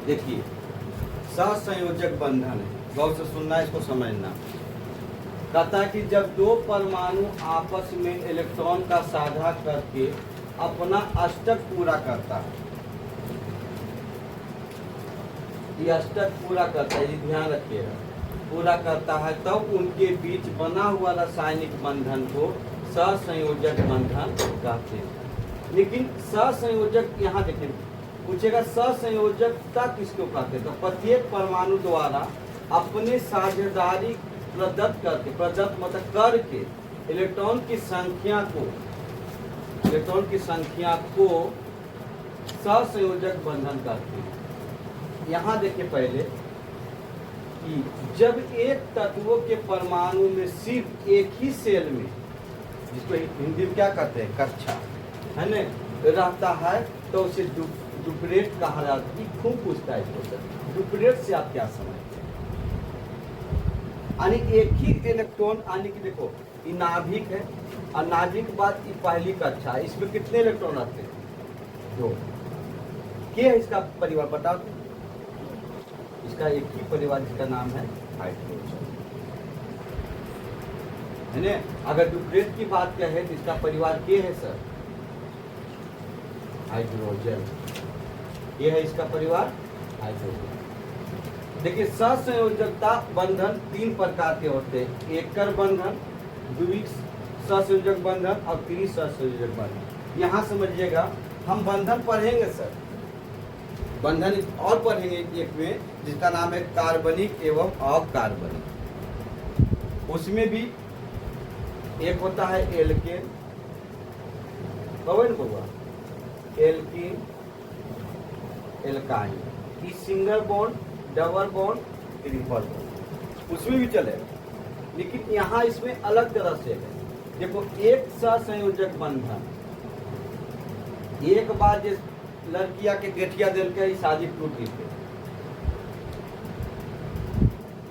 देखिए सहसंयोजक बंधन है, गौर से सुनना, इसको समझना। कहता है कि जब दो परमाणु आपस में इलेक्ट्रॉन का साझा करके अपना अष्टक पूरा करता है, ये अष्टक पूरा करता है, ये ध्यान रखिएगा, पूरा करता है, तब तो उनके बीच बना हुआ रासायनिक बंधन को सहसंयोजक बंधन कहते हैं। लेकिन सहसंयोजक, यहाँ देखिए पूछेगा सहसंयोजकता किसको कहते हैं, तो प्रत्येक परमाणु द्वारा अपने साझेदारी प्रदत्त करके, प्रदत्त मतलब करके इलेक्ट्रॉन की संख्या को सहसंयोजक बंधन कहते हैं। यहाँ देखिए पहले कि जब एक तत्वों के परमाणु में सिर्फ एक ही सेल में, जिसको हिंदी में क्या कहते हैं, कक्षा है न, रहता है, तो उसे डुप्लेट कहा जाता है। खूब पूछता है इसको सर, डुप्लेट से आप क्या समझते हैं? यानी एक ही इलेक्ट्रॉन, यानी कि देखो ये नाभिक है, और नाभिक के बाद ये पहली कक्षा है, इसमें कितने इलेक्ट्रॉन आते हैं? 2। क्या है इसका परिवार बता दो? इसका एक ही परिवार, जिसका नाम है हाइड्रोजन, है ना। अगर डुप्लेट की बात कहें तो इसका परिवार क्या है सर? हाइड्रोजन। ये है इसका परिवार हाइड्रोजन। देखिए सहसंयोजकता बंधन 3 प्रकार के होते हैं, एकल बंधन, द्विक सहसंयोजक बंधन और त्रिसहसंयोजक बंधन। यहाँ समझिएगा, हम बंधन पढ़ेंगे सर, बंधन और पढ़ेंगे एक में, जिसका नाम है कार्बनिक एवं अकार्बनिक। उसमें भी एक होता है एल्केन, एल्कीन, एल्काइन, ई single bond, double bond, triple bond, उसमें भी चलेगा। लेकिन यहाँ इसमें अलग तरह से है। देखो एक सहसंयोजक बंधन, एक बार जिस लड़किया के गेठिया दिल के शादी टूटी थे,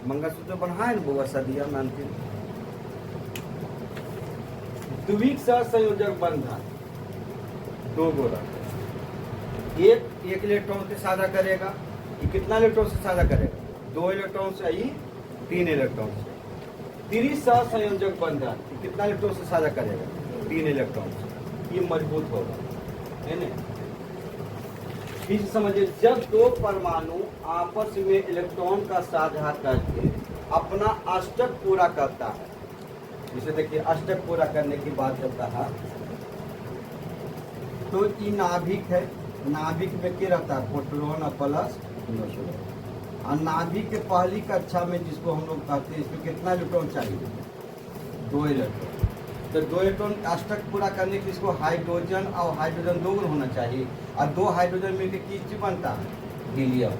मंगलसूत्र बनाए न बुआ सदिया मानती। द्विक सहसंयोजक बंधन 2 गो रहते हैं, एक इलेक्ट्रॉन से साझा करेगा, ये कितना इलेक्ट्रॉन से साझा करेगा? 2 इलेक्ट्रॉन से, ये 3 इलेक्ट्रॉन से। त्रिसहसंयोजक बंधन कितना इलेक्ट्रॉन से साझा करेगा? 3 इलेक्ट्रॉन से। ये मजबूत होगा, है ना। फिर समझिए, जब 2 परमाणु आपस में इलेक्ट्रॉन का साझा करके अपना अष्टक पूरा करता है, जिसे देखिए अष्टक पूरा करने की बात करता है, तो ये नाभिक है, नाभिक में क्या रहता है? प्रोटॉन और प्लस न्यूट्रॉन। और नाभिक के पहली कक्षा में, जिसको हम लोग कहते हैं, इसमें कितना इलेक्ट्रॉन चाहिए? 2 इलेक्ट्रॉन। तो 2 इलेक्ट्रॉन अष्टक पूरा करने के इसको हाइड्रोजन और हाइड्रोजन 2 गुण होना चाहिए, और 2 हाइड्रोजन मिलकर किस चीज बनता है? हीलियम।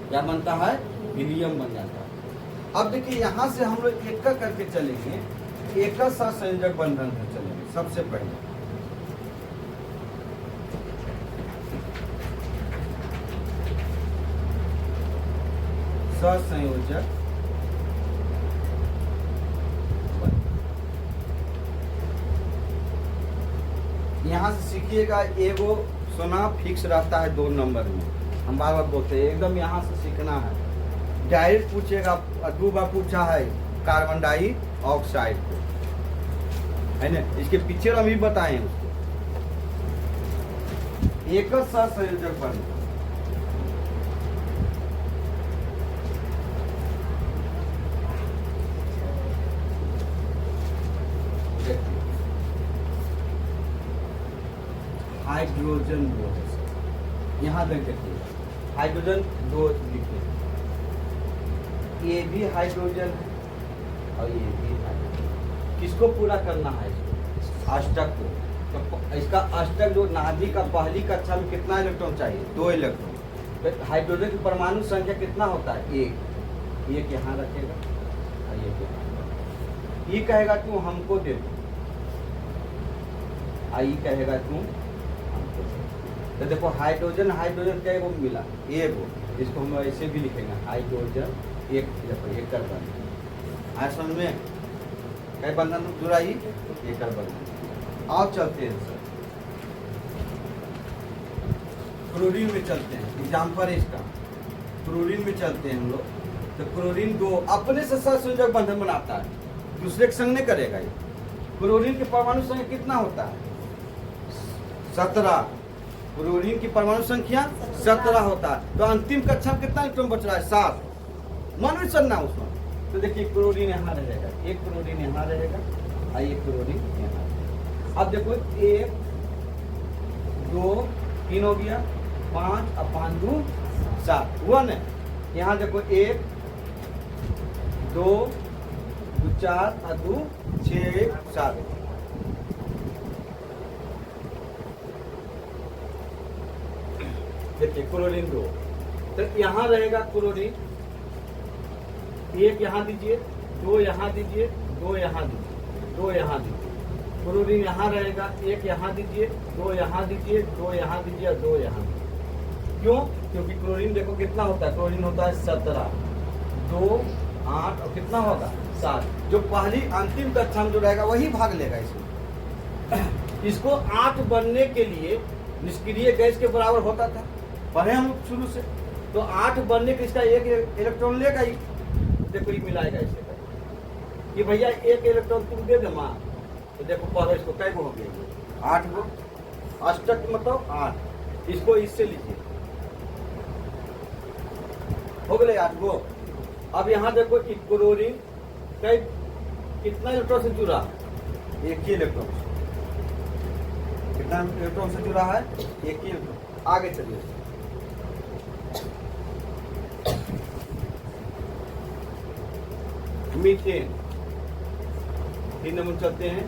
क्या बनता है? हीलियम बन जाता है। अब देखिए यहाँ से हम लोग एक करके चलेंगे, एक सहसंयोजक बंधन से चलेंगे। सबसे पहले सहसंयोजक, यहाँ से सीखिएगा, एगो सोना फिक्स रहता है 2 नंबर में, हम बार बार बोलते हैं, एकदम यहाँ से सीखना है। डायरेक्ट पूछेगा, 2 बार पूछा है कार्बन डाइऑक्साइड को, है ना। इसके पीछे हम भी बताएं उसको। एक सहसंयोजक बंधन, हाइड्रोजन 2 है, यहाँ देख देखिए हाइड्रोजन 2 लिखे, ये भी हाइड्रोजन है और ये भी हाइड्रोजन। किसको पूरा करना है? इसको अष्टक को। तो इसका अष्टक जो नाभिक का पहली कक्षा में कितना इलेक्ट्रॉन चाहिए? 2 इलेक्ट्रॉन। तो हाइड्रोजन की परमाणु संख्या कितना होता है? 1। एक यहाँ रखेगा और एक यहाँ। ये कहेगा तू हमको दे दो, आई कहेगा तू। तो देखो हाइड्रोजन का एगो मिला, एगो, इसको हम ऐसे भी लिखेंगे, हाइड्रोजन एक, देखो एक बंधन। आज समझ में कई बंधन जुड़ा ही एक बंधन। आओ चलते हैं सर, क्लोरीन में चलते हैं। एग्जाम्पल है इसका, क्लोरीन में चलते हैं हम लोग, तो क्लोरीन 2 अपने से सहसंयोजक बंधन बनाता है, दूसरे के संग नहीं करेगा ये। क्लोरीन की परमाणु संख्या कितना होता है? 17। क्लोरीन की परमाणु संख्या 17 होता है। तो अंतिम कक्षा में कितना इलेक्ट्रॉन बच रहा है? 7। मानो चलना उसमें। तो देखिए क्लोरीन यहाँ रहेगा, एक क्लोरीन यहाँ रहेगा और एक क्लोरीन यहाँ। अब देखो 1 2 3 हो गया, 5 और 5 2 7 1 है। यहाँ देखो 1 2 4 और 2 6 7। देखिए क्लोरीन 2, तो यहाँ रहेगा क्लोरीन, 1 यहाँ दीजिए, 2 यहाँ दीजिए, 2 यहाँ दीजिए, 2 यहाँ दीजिए। क्लोरीन यहाँ रहेगा, 1 यहाँ दीजिए, 2 यहाँ दीजिए, 2 यहाँ दीजिए और 2 यहाँ दीजिए। क्यों? क्योंकि क्लोरीन देखो कितना होता है, क्लोरीन होता है 17, 2 8 और कितना होगा 7। जो पहली अंतिम कक्षा में जो रहेगा वही भाग लेगा इसमें। इसको 8 बनने के लिए निष्क्रिय गैस के बराबर होता था, पढ़े हम लोग शुरू से। तो 8 बनने के इसका 1 इलेक्ट्रॉन लेगा ही, देखो ये मिलाएगा इसे कि भैया 1 इलेक्ट्रॉन तुम दे दे माँ। तो देखो पढ़ो इसको, कै गो हो गया? 8 गो। अष्टक मतलब 8, इसको इससे लीजिए, हो गए 8 गो। अब यहाँ देखो क्लोरीन कई कितना इलेक्ट्रॉन से जुड़ा? 1 ही इलेक्ट्रॉन। कितना इलेक्ट्रॉन से जुड़ा है? 1 ही इलेक्ट्रॉन। आगे चलिए, मीथेन 3 नंबर चलते हैं,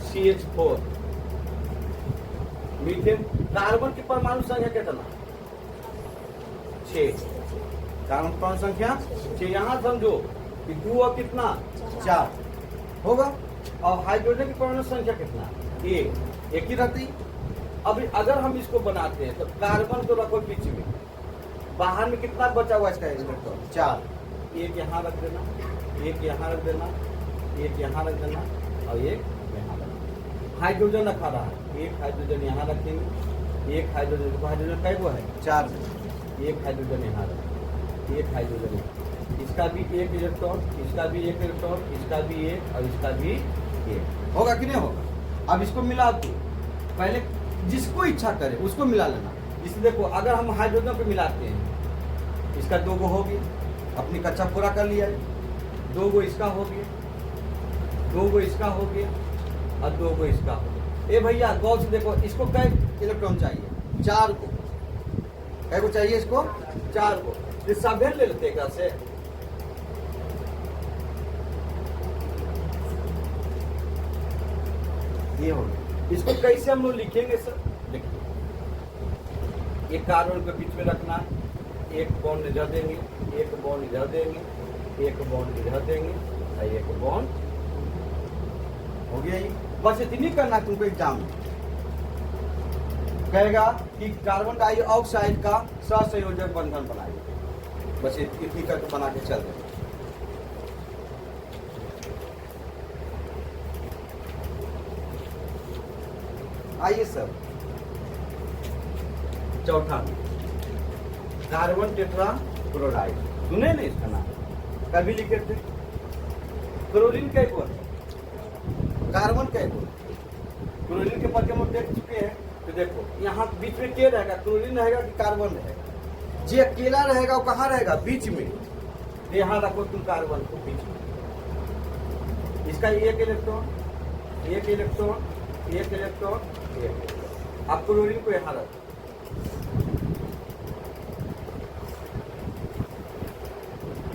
CH4। मीथेन कार्बन की परमाणु संख्या कितना? 6। कार्बन की परमाणु संख्या 6। यहाँ समझो कि 2 और कितना 4 होगा। और हाइड्रोजन की परमाणु संख्या कितना? 1 ही रहती। अभी अगर हम इसको बनाते हैं तो कार्बन को रखो बीच में, बाहर में कितना बचा हुआ इसका इलेक्ट्रॉन? 4। 1 यहाँ रख देना, 1 यहाँ रख देना, 1 यहाँ रख देना और 1 यहाँ रख देना। हाइड्रोजन रखा रहा है, 1 हाइड्रोजन यहाँ रखेंगे, 1 हाइड्रोजन, हाइड्रोजन कै गो है? 4। 1 हाइड्रोजन यहाँ रखें, 1 हाइड्रोजन यहाँ, इसका भी 1 इलेक्ट्रॉन, इसका भी 1 इलेक्ट्रॉन, इसका भी 1 और इसका भी 1। होगा कि नहीं होगा? अब इसको मिला दो, पहले जिसको इच्छा करे उसको मिला लेना। इसलिए देखो अगर हम हाइड्रोजन पे मिलाते हैं, इसका 2 गो हो गया, अपनी कक्षा पूरा कर लिया, 2 गो इसका हो गया, 2 गो इसका हो गया और 2 गो इसका हो गया। ए भैया गौर से देखो, इसको कै इलेक्ट्रॉन चाहिए? 4 को। कै को चाहिए इसको? 4 को। ये सब ले लेते हैं से। ये हो गया। इसको कैसे हम लोग लिखेंगे सर? देखिए, एक कार्बन के बीच में रखना है, एक बॉन्ड इधर देंगे, एक बॉन्ड इधर देंगे, एक बॉन्ड इधर देंगे और एक बॉन्ड हो गया। ही बस इतनी करना तुमको एग्जाम में कहेगा कि कार्बन डाइऑक्साइड का सहसंयोजक बंधन बनाइए, बस इतनी करके बना के चल देंगे। आइए सर, चौथा कार्बन टेट्रा क्लोराइड, सुने नहीं इसका नाम? कभी लिखे थे? क्लोरीन कै गो है? कार्बन कै गो? क्लोरीन के पद हम देख चुके हैं। तो देखो यहाँ बीच में क्या रहेगा? क्लोरीन रहेगा कि कार्बन रहेगा? जो अकेला रहेगा वो कहाँ रहेगा? बीच में। यहाँ रखो तुम कार्बन को बीच में, इसका 1 इलेक्ट्रॉन, 1 इलेक्ट्रॉन, 1 इलेक्ट्रॉन, 1 इलेक्ट्रॉन। अब क्लोरीन को यहाँ रखो।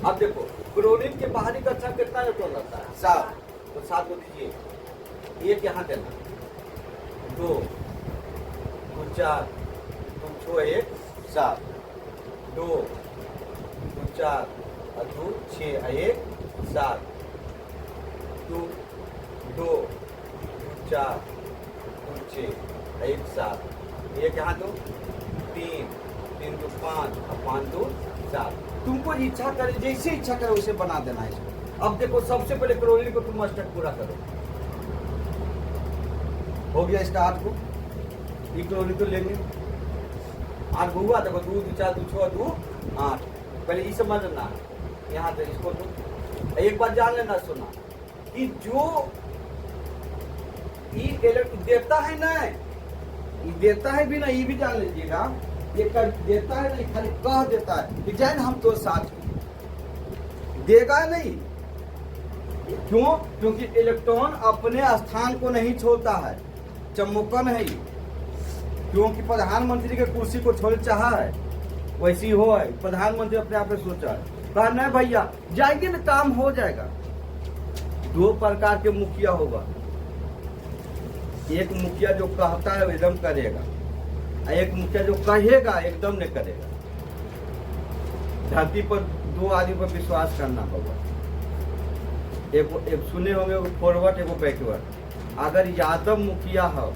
अब देखो क्लोरीन के बाहरी कक्षा कितना इलेक्ट्रॉन रहता है? 7। तो 7 को दीजिए, 1 यहाँ देना, 2 4 6 1 7, 2 4 2 6 1 7, 2 4 6 1 7, 1 यहाँ 2 3 3 2 5 और 5 2 7। तुमको इच्छा करे, जैसे इच्छा करे वैसे बना देना है इसको। अब देखो सबसे पहले क्लोरीन को तुम स्टेप पूरा करो। हो गया इसका 8 को, ये क्लोरीन को लेंगे 8 को हुआ। देखो 2 2 4 2 6 2 8, पहले ये समझना है यहाँ तक इसको। तो एक बात जान लेना सुना कि जो ये देता है ना, ये देता है भी ना, ये भी जान लीजिएगा, ये कर देता है नहीं, खाली कह देता है कि जाए हम तो साथ देगा नहीं। क्यों? क्योंकि इलेक्ट्रॉन अपने स्थान को नहीं छोड़ता है, चमुकन है ये। क्योंकि प्रधानमंत्री के कुर्सी को छोड़ चाहा है, वैसी हो है। प्रधानमंत्री अपने आप में सोचा है, कहा नहीं भैया जाएंगे ना, काम हो जाएगा। दो प्रकार के मुखिया होगा, एक मुखिया जो कहता है एकदम करेगा, एक मुखिया जो कहेगा एकदम नहीं करेगा। धरती पर दो आदमी पर विश्वास करना होगा, एक सुने होंगे फॉरवर्ड, एक बैकवर्ड। अगर यादव मुखिया हो,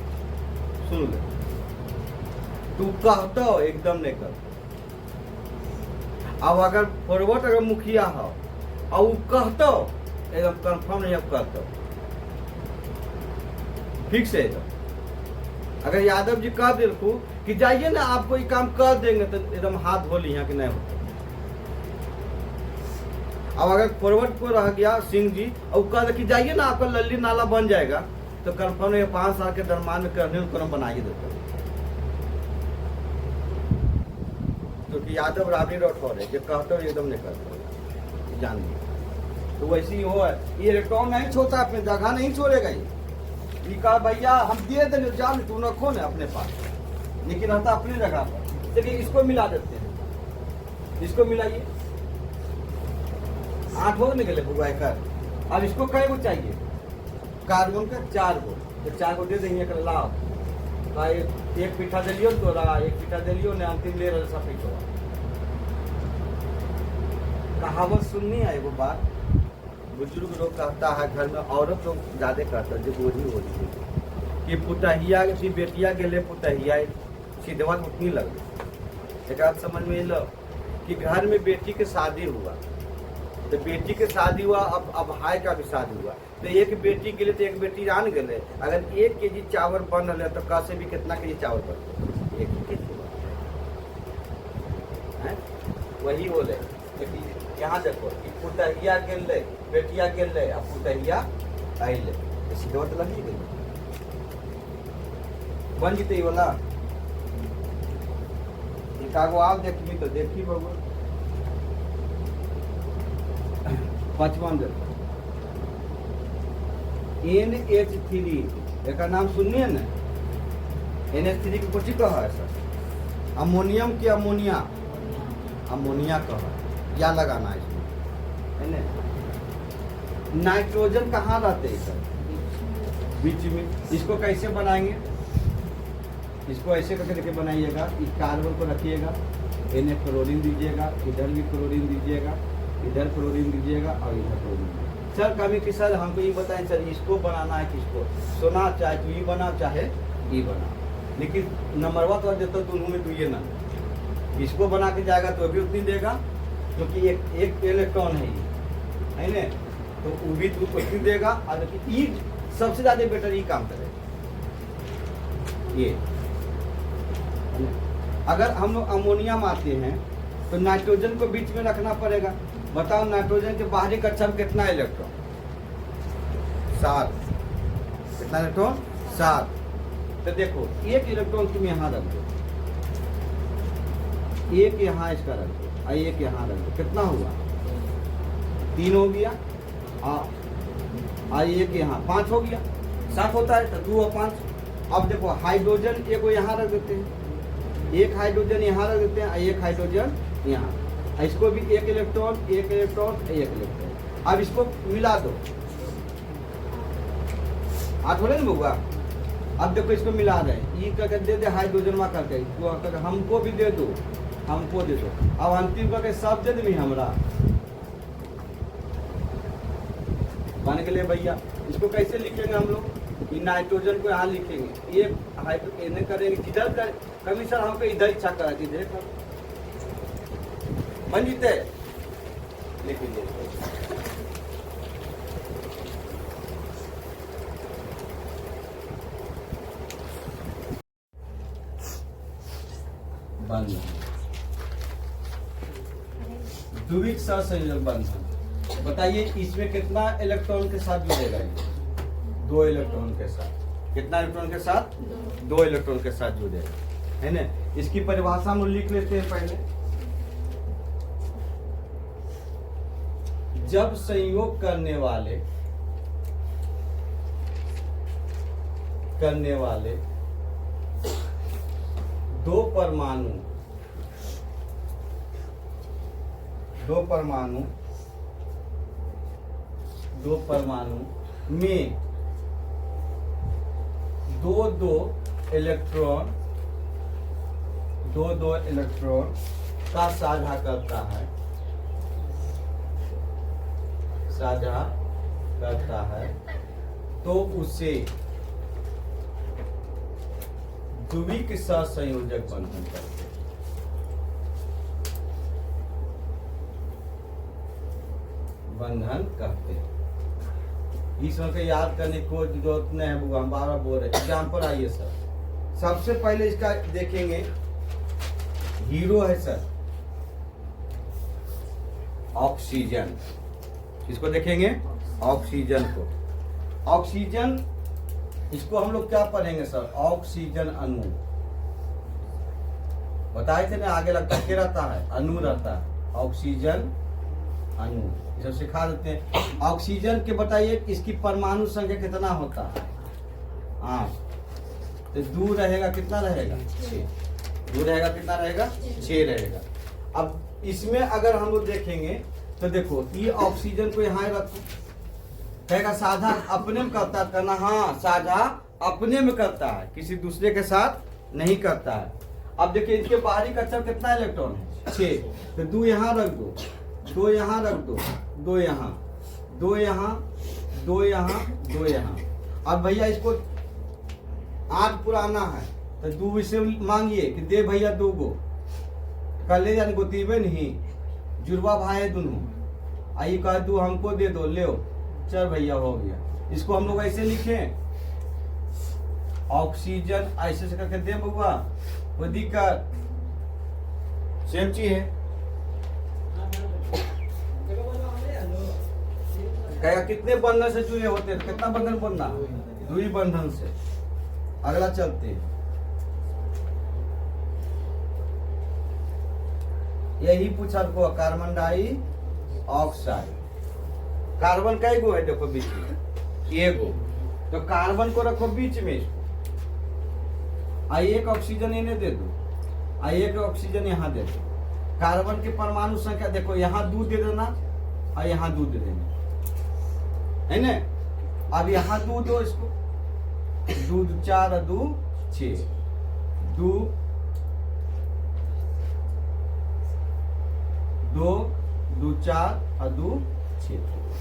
सुन ले, तू कहता हो एकदम नहीं कर। अब अगर फॉरवर्ड अगर मुखिया हो और वो कहता हो एकदम कंफर्म नहीं, अब कहता फिक्स है एकदम। अगर यादव जी कह दे कि जाइए ना आपको ये काम कर देंगे, तो एकदम हाथ धो ली यहाँ कि नहीं होता। अब अगर फॉरवर्ड को रह गया सिंह जी और कह दे कि जाइए ना आपका लल्ली नाला बन जाएगा, तो कंफर्म है 5 साल के दरम्यान में करने को बना ही देता। क्योंकि यादव राबड़ी राठौर है, जो कहते हो एकदम नहीं करते, जान लीजिए। तो वैसे ही हो है, ये इलेक्ट्रॉन नहीं छोड़ता, अपनी जगह नहीं छोड़ेगा। ये कहा भैया हम दे देंगे, जान तू रखो ना अपने पास, लेकिन रहता अपनी जगह पर। देखिए इसको मिला देते हैं, इसको मिलाइए, 8 हो निकले बुआ कर। अब इसको कई गो चाहिए, कार्बन का 4 गो, तो 4 गो दे देंगे कर लाओ। एक पीठा दिलियो तोरा, एक पीठा दिलियो ने, अंतिम ले रहा सफेद हुआ। कहावत सुननी है एगो बात, बुजुर्ग लोग कहता है, घर में औरत लोग ज्यादा कहता है, जो बोझी होती कि पुतहिया की बेटिया गेले पुतहिया सीधवा उतनी लग गई। एक बात समझ में लो कि घर में बेटी के शादी हुआ, तो बेटी के शादी हुआ, अब भाई का भी शादी हुआ, तो एक बेटी के लिए तो एक बेटी जान गए। अगर 1 केजी चावल बन रहे तो कैसे भी कितना केजी चावल बन, 1 केजी वही बोले। यहाँ देखो कि पुतहिया गेले, बेटिया गेले, अब पुतहिया आइले, सीधे तो लगी गई, बन जीते वाला। एकागो आप देखी तो देखी बबू, 5वां देखो NH3, एक नाम सुनिए न, NH3 की कुछ कहा है सर, अमोनियम की अमोनिया, अमोनिया कहा, या लगाना है इसमें, है ना। नाइट्रोजन कहाँ रहते हैं सर? बीच में। इसको कैसे बनाएंगे? इसको ऐसे करके बनाइएगा, इस कार्बन को रखिएगा, NH क्लोरीन दीजिएगा, इधर भी क्लोरीन दीजिएगा, इधर क्लोरीन दीजिएगा और इधर क्लोरीन। सर कभी कि सर हमको ये बताएं सर, इसको बनाना है किसको? सोना चाहे तो ये बना, चाहे ये बना, लेकिन नंबरवा तो देता दोनों में, तो ये ना इसको बना के जाएगा तो भी उतनी देगा, क्योंकि एक इलेक्ट्रॉन है ये, है ना, तो वो भी तो उतनी देगा। और ये सबसे ज्यादा बेटर ये काम करेगा ये। अगर हम लोग अमोनियम आते हैं तो नाइट्रोजन को बीच में रखना पड़ेगा। बताओ नाइट्रोजन के बाहरी कक्षा में कितना इलेक्ट्रॉन? 7। कितना इलेक्ट्रॉन? 7। तो देखो एक इलेक्ट्रॉन तुम यहाँ रख दो, एक यहाँ इसका रख दो, और एक यहाँ रख दो, कितना हुआ? 3 हो गया, और एक यहाँ 5 हो गया, 7 होता है तो 2 और 5। अब देखो हाइड्रोजन एक यहाँ रख देते हैं, एक हाइड्रोजन यहाँ रख देते हैं, और एक हाइड्रोजन यहाँ, इसको भी एक इलेक्ट्रॉन, एक इलेक्ट्रॉन, एक इलेक्ट्रॉन। अब इसको मिला दो, 8 हो रहे ना हुआ। अब देखो इसको मिला रहे, ये करके दे दे हाइड्रोजन में करके, तो हमको भी दे दो, हमको दे दो। अब अंतिम करके सब दे दे हमरा बन के लिए भैया। इसको कैसे लिखेंगे हम लोग? कि नाइट्रोजन को यहाँ लिखेंगे, ये हाइड्रोजन करेंगे, किधर कर कभी सर हमको इधर इच्छा करा कि देखो बन जीते, लिख लीजिए। बंद द्विक सहसंयोजक बंधन। बताइए इसमें कितना इलेक्ट्रॉन के साथ जुड़ेगा ये? 2 इलेक्ट्रॉन के साथ। कितना इलेक्ट्रॉन के साथ? 2 इलेक्ट्रॉन के साथ जुड़ेगा, है ना। इसकी परिभाषा हम लिख लेते हैं पहले। जब संयोग करने वाले दो परमाणु में दो इलेक्ट्रॉन का साझा करता है तो उसे द्विक सहसंयोजक बंधन कहते हैं। इस के याद करने की कोई जरूरत नहीं है, हम बार बोल रहे। एग्जाम्पल आइए सर, सबसे पहले इसका देखेंगे। हीरो है सर ऑक्सीजन। इसको देखेंगे ऑक्सीजन को। ऑक्सीजन इसको हम लोग क्या पढ़ेंगे सर? ऑक्सीजन अणु। बताए थे ना, आगे लगता क्या रहता है? अणु रहता है। ऑक्सीजन अणु सब सिखा देते हैं। ऑक्सीजन के बताइए इसकी परमाणु संख्या कितना होता है? 8। तो दूर रहेगा कितना रहेगा? 6। दूर रहेगा कितना रहेगा? 6 रहेगा। अब इसमें अगर हम लोग देखेंगे तो देखो ये ऑक्सीजन को यहाँ रखो, कहेगा साझा अपने में करता है करना। हाँ, साझा अपने में करता है, किसी दूसरे के साथ नहीं करता है। अब देखिए इसके बाहरी कक्षा में कितना इलेक्ट्रॉन है? 6। तो 2 यहाँ रख दो, 2 यहाँ रख दो, 2 यहाँ, 2 यहाँ, 2 यहाँ, 2 यहाँ। अब भैया इसको 8 पुराना है तो 2 इससे मांगिए कि दे भैया 2 गो कर ले, यानी गोतीबे नहीं, जुड़वा भाई है दोनों। आइए कह 2 हमको दे दो, ले चल भैया हो गया। इसको हम लोग ऐसे लिखें, ऑक्सीजन ऐसे से करके दे बउआ, कोई दिक्कत? सेम चीज है। कहेगा कितने बंधन से जुड़े होते हैं? कितना बंधन बनना? 2 बंधन से। अगला चलते हैं। यही पूछा को कार्बन डाई ऑक्साइड। कार्बन कई गो है? देखो बीच में 1 गो, तो कार्बन को रखो बीच में। आई एक ऑक्सीजन इन्हें दे दो, आई एक ऑक्सीजन यहाँ दे दो। कार्बन की परमाणु संख्या देखो, यहाँ 2 दे देना और यहाँ 2 दे देना, है ना। अब यहाँ 2 दो इसको, 2 4 और 2 6, 2 2 4 और 2 6।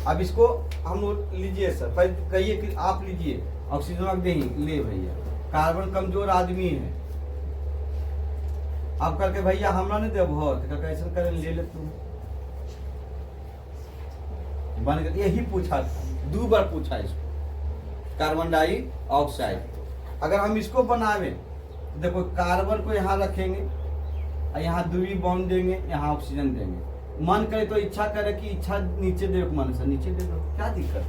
अब इसको हम लोग लीजिए सर, पहले कहिए कि आप लीजिए ऑक्सीजन रख दे ले भैया। कार्बन कमजोर आदमी है, अब करके भैया हमरा नहीं दे बहुत कैसे करे, ले ले तुम। बन गया। यही पूछा था, 2 बार पूछा इसको, कार्बन डाई ऑक्साइड। अगर हम इसको बनावे देखो, कार्बन को यहाँ रखेंगे और यहाँ 2 बॉन्ड देंगे, यहाँ ऑक्सीजन देंगे। मन करे तो इच्छा करे कि इच्छा नीचे दे, मन से नीचे दे दो, क्या दिक्कत?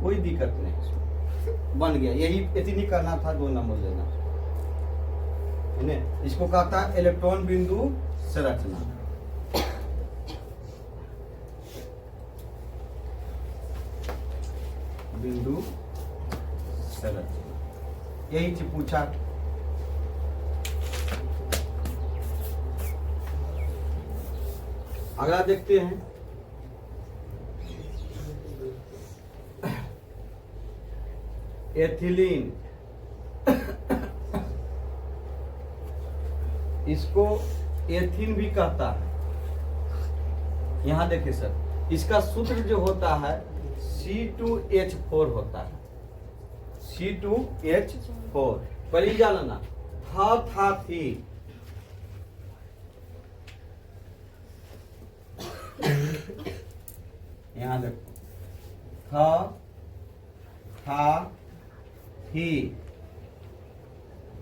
कोई दिक्कत नहीं इसमें। बन गया। यही इतनी करना था, 2 नंबर लेना है ना। इसको कहता है इलेक्ट्रॉन बिंदु संरचना। बिंदु संरचना यही चीज पूछा। अगला देखते हैं। एथिलीन, इसको एथिन भी कहता है। यहां देखिए सर, इसका सूत्र जो होता है C2H4 होता है। C2H4 पहले जानना था थी। यहां देखो, था थी,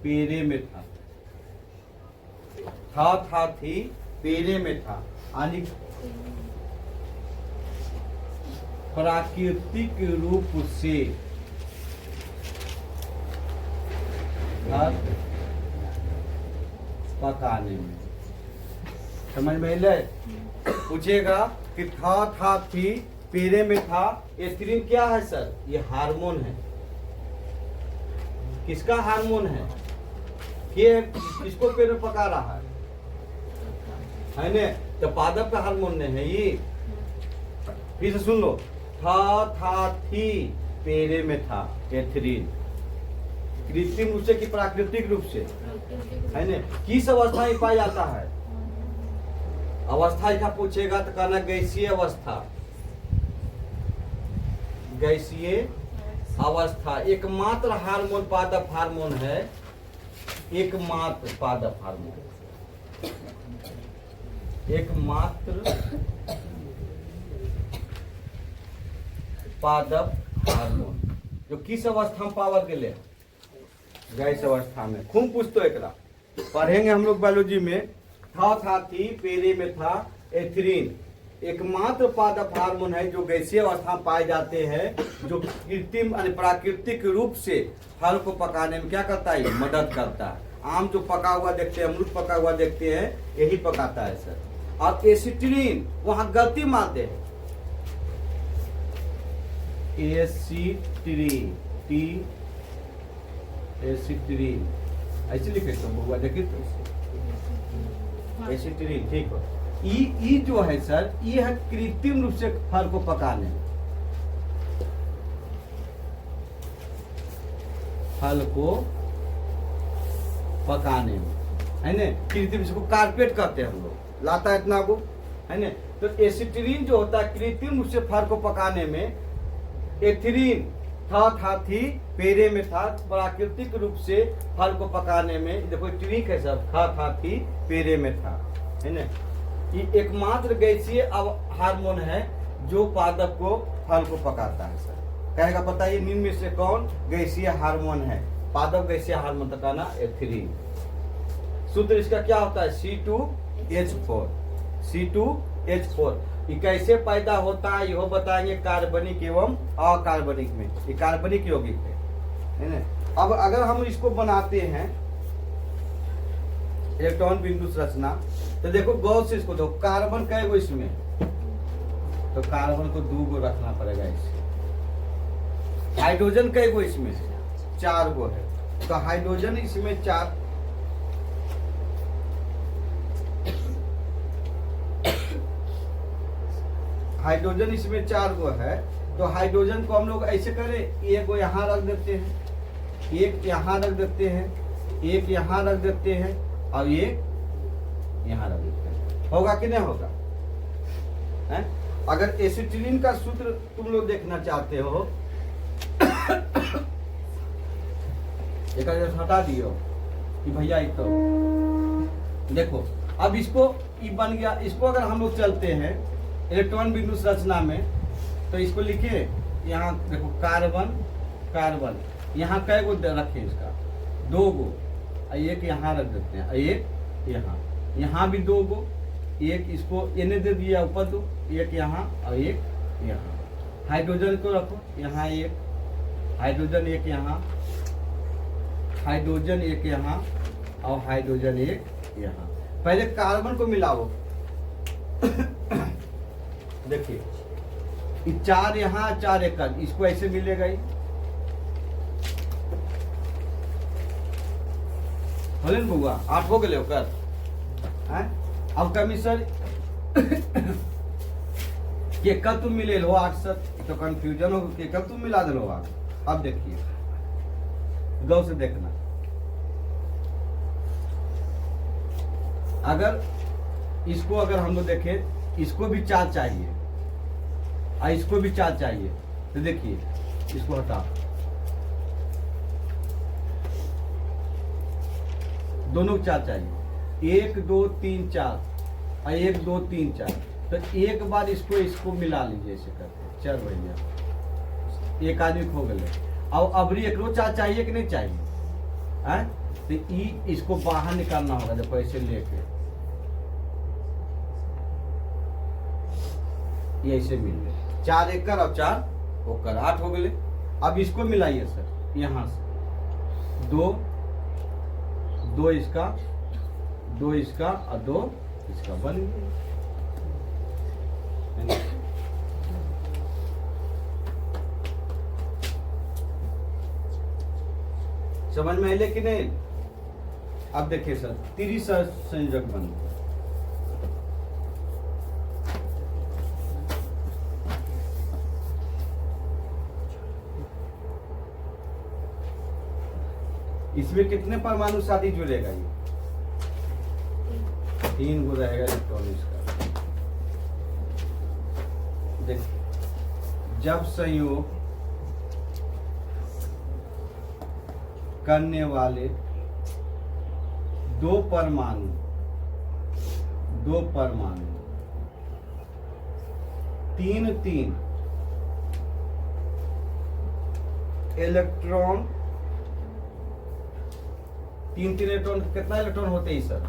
पेरे में था थी, पेरे में था, यानी प्राकृतिक रूप से फल पकाने में। समझ में ले? पूछेगा कि था थी, पेरे में था, एस्ट्रीन क्या है सर? ये हार्मोन है। किसका हार्मोन है? ये किसको पेड़ में पका रहा है ने? तो पादप का हार्मोन नहीं है ये। फिर से सुन लो, था थी, पेरे में था, एथलीन। कृत्रिम रूप से कि प्राकृतिक रूप से है ने? किस अवस्था में पाया जाता है? अवस्था क्या पूछेगा तो कहना गैसीय अवस्था। गैसीय अवस्था एकमात्र हार्मोन पादप हार्मोन है, एकमात्र पादप हार्मोन, एकमात्र पादप हार्मोन जो किस अवस्था में पावर के लिए? गैस अवस्था में। खूब पूछतो एकरा पढ़ेंगे हम लोग बायोलॉजी में। था थी, पेरे में था, एथलीन एकमात्र पादप हार्मोन है जो गैसीय अवस्था में पाए जाते हैं, जो कृत्रिम यानी प्राकृतिक रूप से फल को पकाने में क्या करता है? मदद करता है। आम जो पका हुआ देखते हैं, अमरूद पका हुआ देखते हैं, यही पकाता है सर। और एसिटिलीन वहां गलती मारते हैं, एसिटिलीन, टी एसिटिलीन ऐसे लिखे तो हुआ देखिए तो एसिटिलीन, ठीक हो। ई जो है सर, ये है कृत्रिम रूप से फल को पकाने में, फल को पकाने में, है ना? कृत्रिम इसको कारपेट कहते हैं हम लोग, लाता है इतना को, है ना? तो एसिटिलीन जो होता है कृत्रिम रूप से फल को पकाने में। एथिलीन था थी, पेरे में था, प्राकृतिक रूप से फल को पकाने में। देखो ट्रिक है सब, था थी, पेरे में था, है ना? ये एकमात्र गैसीय हार्मोन है जो पादप को फल को पकाता है सर। कहेगा बताइए निम्न में से कौन गैसीय हार्मोन है? पादप गैसीय हार्मोन बताना एथिलीन। सूत्र इसका क्या होता है? C2H4, C2H4। ये कैसे पैदा होता है यह बताएंगे कार्बनिक एवं अकार्बनिक में। ये कार्बनिक यौगिक है ना? अब अगर हम इसको बनाते हैं इलेक्ट्रॉन बिंदु संरचना, तो देखो गौर से इसको, देखो कार्बन कै गो इसमें? तो कार्बन को 2 गो रखना पड़ेगा इससे। हाइड्रोजन कै गो इसमें? 4 गो है। तो हाइड्रोजन इसमें 4, हाइड्रोजन इसमें 4 गो है। तो हाइड्रोजन को हम लोग ऐसे करें, एक गो यहाँ रख देते हैं, एक यहाँ रख देते हैं, एक यहाँ रख देते हैं और एक यहाँ रख देते हैं। होगा कि नहीं होगा? है? अगर एसिटिलीन का सूत्र तुम लोग देखना चाहते हो, एक हटा दियो कि भैया एक तो देखो, अब इसको ये बन गया। इसको अगर हम लोग चलते हैं इलेक्ट्रॉन बिंदु संरचना में, तो इसको लिखिए यहाँ देखो, कार्बन कार्बन यहाँ कै गो रखे? इसका 2 गो, एक यहाँ रख देते हैं, एक यहाँ, यहाँ भी 2 गो, एक इसको इन्हें दे दिया ऊपर 2, एक यहाँ और एक यहाँ। हाइड्रोजन को रखो यहाँ, एक हाइड्रोजन, एक यहाँ हाइड्रोजन, एक यहाँ और हाइड्रोजन एक यहाँ। पहले कार्बन को मिलाओ देखिए, 4 यहाँ 4 एक, इसको ऐसे मिलेगा ही, होले बुआ 8 हो गए ओकर। अब कमी सर के कब तुम मिले लो 8 सर, तो कंफ्यूजन हो के कब तुम मिला दे लो 8। अब देखिए गौर से देखना, अगर इसको अगर हम लोग देखें, इसको भी 4 चाहिए और इसको भी 4 चाहिए, तो देखिए इसको हटा, दोनों को 4 चाहिए, 1 2 3 4 और 1 2 3 4। तो एक बार इसको मिला लीजिए ऐसे करके। चल भैया एक आदमी खो गए। अब अबरी एक 4 चाहिए कि नहीं चाहिए? है? तो इसको बाहर निकालना होगा, देखो ऐसे लेके ये ऐसे मिल गए, 4 एकर और 4 ओकर, 8 हो गए। अब इसको मिलाइए सर, यहाँ से 2 2 इसका, 2 इसका और 2 इसका, बन गया। समझ में आइले कि नहीं? अब देखिए सर, त्रिसंयोजक बन गया। इसमें कितने परमाणु साथी जुड़ेगा? ये 3 गो रहेगा इलेक्ट्रॉन इसका। देख, जब संयोग करने वाले दो परमाणु तीन इलेक्ट्रॉन, 3 इलेक्ट्रॉन, कितना इलेक्ट्रॉन होते हैं सर?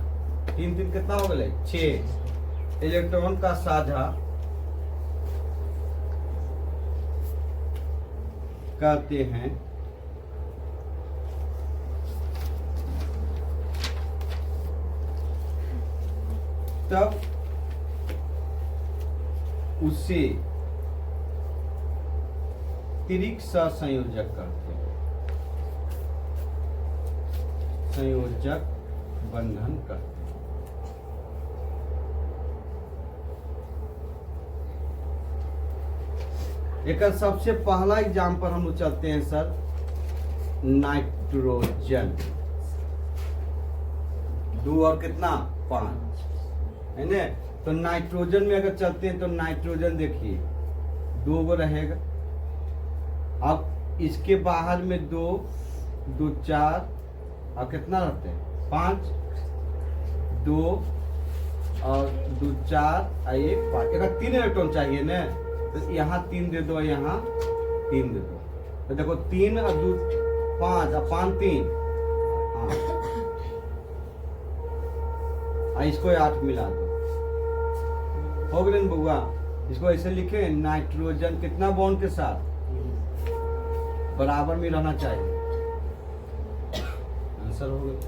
3 कितना हो गए? 6 इलेक्ट्रॉन का साझा करते हैं, तब उसे त्रिक सहसंयोजक करते हैं, संयोजक बंधन करते हैं। एक सबसे पहला एग्जाम्पल हम लोग चलते हैं सर, नाइट्रोजन। 2 और कितना? 5 है ना। तो नाइट्रोजन में अगर चलते हैं तो नाइट्रोजन देखिए 2 गो रहेगा। अब इसके बाहर में 2 2 4 और कितना रहते हैं? 5, 2 और 2 4 और 1 5, एक 3 इलेक्ट्रॉन चाहिए ना। तो यहाँ 3 दे दो, यहाँ 3 दे दो, तो देखो 3 और 2 5 और 5 3, हाँ, इसको 8 मिला दो, हो गए बउआ। इसको ऐसे लिखे, नाइट्रोजन कितना बॉन्ड के साथ? बराबर में रहना चाहिए। आंसर हो गया।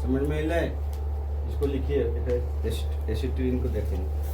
समझ में ले? इसको लिखिए, एसिटिलीन को देखेंगे।